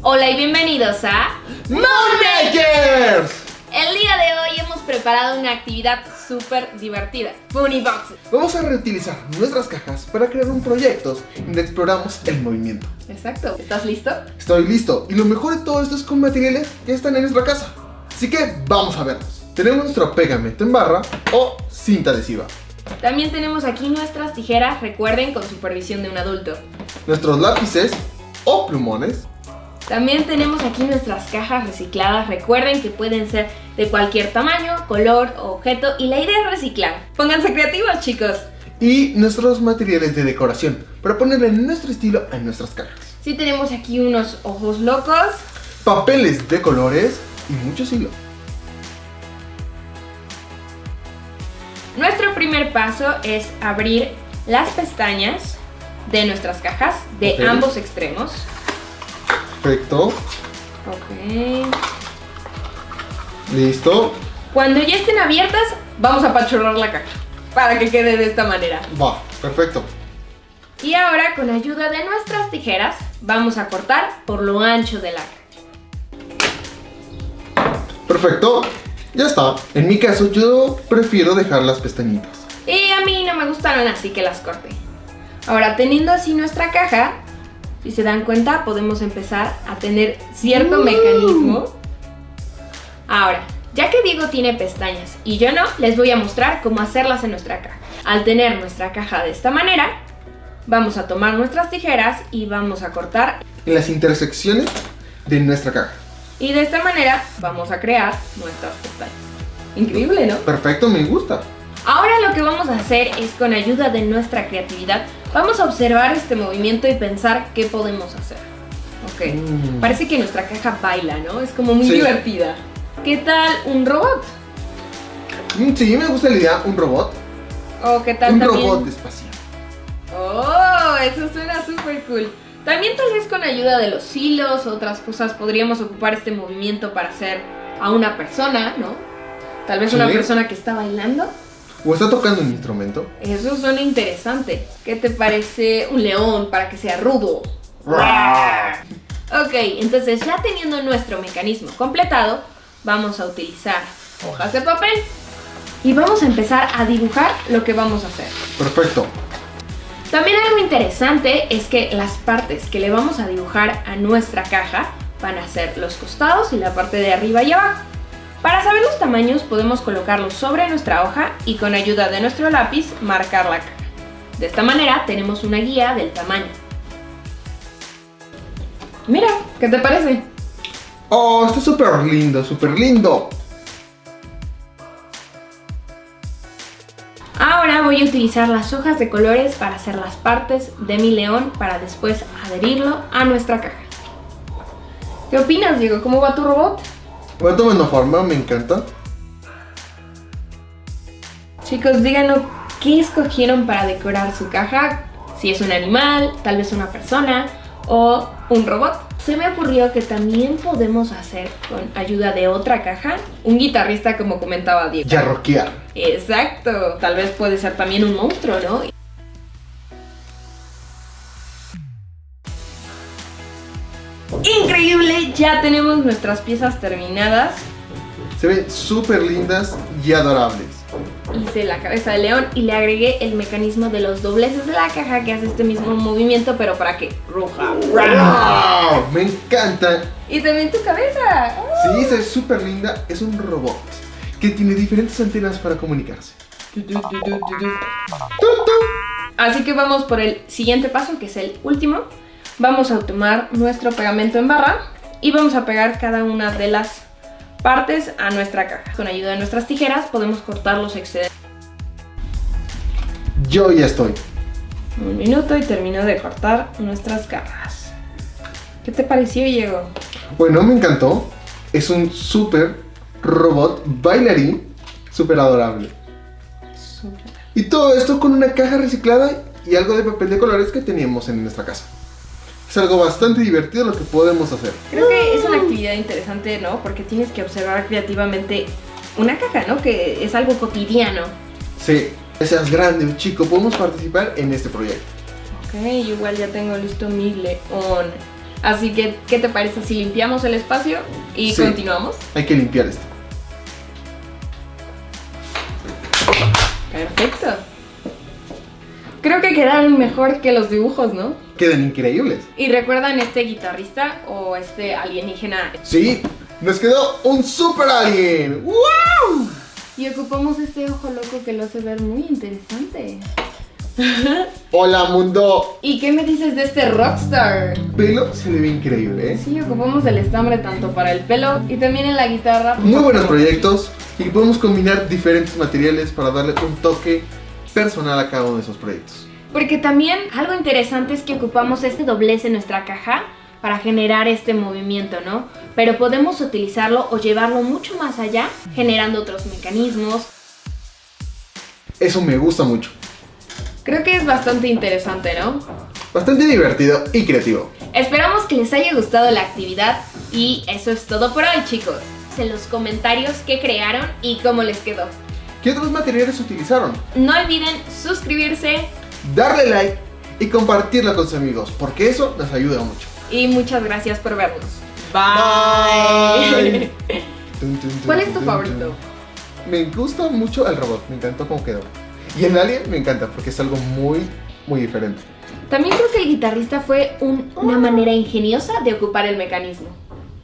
Hola y bienvenidos a ¡Moonmakers! El día de hoy hemos preparado una actividad súper divertida, Funny Boxes. Vamos a reutilizar nuestras cajas para crear un proyecto donde exploramos el movimiento. Exacto, ¿estás listo? Estoy listo, y lo mejor de todo esto es con materiales que están en nuestra casa. Así que vamos a verlos. Tenemos nuestro pegamento en barra o cinta adhesiva, También tenemos aquí nuestras tijeras, recuerden, con supervisión de un adulto. nuestros lápices o plumones, También tenemos aquí nuestras cajas recicladas, recuerden que pueden ser de cualquier tamaño, color o objeto y la idea es reciclar. Pónganse creativos, chicos. y nuestros materiales de decoración para ponerle nuestro estilo a nuestras cajas. Sí tenemos aquí unos ojos locos. Papeles de colores y mucho hilo. Nuestro primer paso es abrir las pestañas de nuestras cajas de Ok. ambos extremos. Perfecto, Ok. listo, Cuando ya estén abiertas, vamos a apachurrar la caja para que quede de esta manera. va, perfecto. Y ahora, con ayuda de nuestras tijeras, vamos a cortar por lo ancho de la caja. Perfecto, ya está. En mi caso yo prefiero dejar las pestañitas. Y a mí no me gustaron, así que las corté. Ahora, teniendo así nuestra caja, si se dan cuenta, podemos empezar a tener cierto mecanismo. Ahora, ya que Diego tiene pestañas y yo no, les voy a mostrar cómo hacerlas en nuestra caja. Al tener nuestra caja de esta manera, vamos a tomar nuestras tijeras y vamos a cortar. En las intersecciones de nuestra caja. Y de esta manera vamos a crear nuestras pestañas. Increíble, ¿no? Perfecto, me gusta. Ahora lo que vamos a hacer es, con ayuda de nuestra creatividad, vamos a observar este movimiento y pensar qué podemos hacer. Ok, parece que nuestra caja baila, ¿no? Es como muy Sí. divertida. ¿Qué tal un robot? Sí, me gusta la idea, un robot. ¿O qué tal Un también? robot espacial. ¡Oh! Eso suena súper cool. También tal vez con ayuda de los hilos, otras cosas, podríamos ocupar este movimiento para hacer a una persona, ¿no? Tal vez una Sí. persona que está bailando. ¿O está tocando un instrumento? Eso suena interesante. ¿Qué te parece un león para que sea rudo? Ok, entonces ya teniendo nuestro mecanismo completado, vamos a utilizar hojas de papel y vamos a empezar a dibujar lo que vamos a hacer. Perfecto. También algo interesante es que las partes que le vamos a dibujar a nuestra caja van a ser los costados y la parte de arriba y abajo. Para saber los tamaños podemos colocarlos sobre nuestra hoja y con ayuda de nuestro lápiz marcar la caja. De esta manera tenemos una guía del tamaño. Mira, ¿qué te parece? Oh, está súper lindo, súper lindo. Ahora voy a utilizar las hojas de colores para hacer las partes de mi león para después adherirlo a nuestra caja. ¿Qué opinas, Diego? ¿Cómo va tu robot? Va tomando forma, me encanta. Chicos, díganos qué escogieron para decorar su caja. Si es un animal, tal vez una persona o un robot. Se me ocurrió que también podemos hacer, con ayuda de otra caja, un guitarrista, como comentaba Diego. Ya rockear. Exacto, tal vez puede ser también un monstruo, ¿no? Increíble, ya tenemos nuestras piezas terminadas. Se ven súper lindas y adorables. Hice la cabeza de león y le agregué el mecanismo de los dobleces de la caja que hace este mismo movimiento, pero para que ruja. ¡Wow! Me encanta. Y también tu cabeza. Sí, se ve súper linda. Es un robot que tiene diferentes antenas para comunicarse. Así que vamos por el siguiente paso, que es el último. Vamos a tomar nuestro pegamento en barra y vamos a pegar cada una de las partes a nuestra caja. Con ayuda de nuestras tijeras podemos cortar los excedentes. Yo ya estoy. Un minuto y termino de cortar nuestras cajas. ¿Qué te pareció, Diego? Bueno, me encantó. Es un súper robot bailarín, súper adorable. Y todo esto con una caja reciclada y algo de papel de colores que teníamos en nuestra casa. Es algo bastante divertido lo que podemos hacer. Creo que es una actividad interesante, ¿no? Porque tienes que observar creativamente una caja, ¿no? Que es algo cotidiano. Sí, seas grande o chico, podemos participar en este proyecto. Ok, yo igual ya tengo listo mi león. Así que, ¿qué te parece si limpiamos el espacio y Sí. continuamos? Hay que limpiar esto. Perfecto. Creo que quedaron mejor que los dibujos, ¿no? Quedan increíbles. ¿Y recuerdan este guitarrista o este alienígena? Sí, nos quedó un super alien. ¡Wow! Y ocupamos este ojo loco que lo hace ver muy interesante. Hola mundo. ¿Y qué me dices de este rockstar? Pelo se le ve increíble, ¿eh? Sí, ocupamos el estambre tanto para el pelo y también en la guitarra. Muy buenos proyectos y podemos combinar diferentes materiales para darle un toque personal a cada uno de esos proyectos. Porque también algo interesante es que ocupamos este doblez en nuestra caja para generar este movimiento, ¿no? Pero podemos utilizarlo o llevarlo mucho más allá, generando otros mecanismos. Eso me gusta mucho. Creo que es bastante interesante, ¿no? Bastante divertido y creativo. Esperamos que les haya gustado la actividad y eso es todo por hoy, chicos. En los comentarios qué crearon y cómo les quedó. ¿Qué otros materiales utilizaron? No olviden suscribirse Darle like y compartirlo con sus amigos, porque eso nos ayuda mucho. y muchas gracias por vernos. Bye. ¿Cuál es tu favorito? Me gusta mucho el robot, me encantó cómo quedó. Y el alien me encanta porque es algo muy, muy diferente. También creo que el guitarrista fue una manera ingeniosa de ocupar el mecanismo.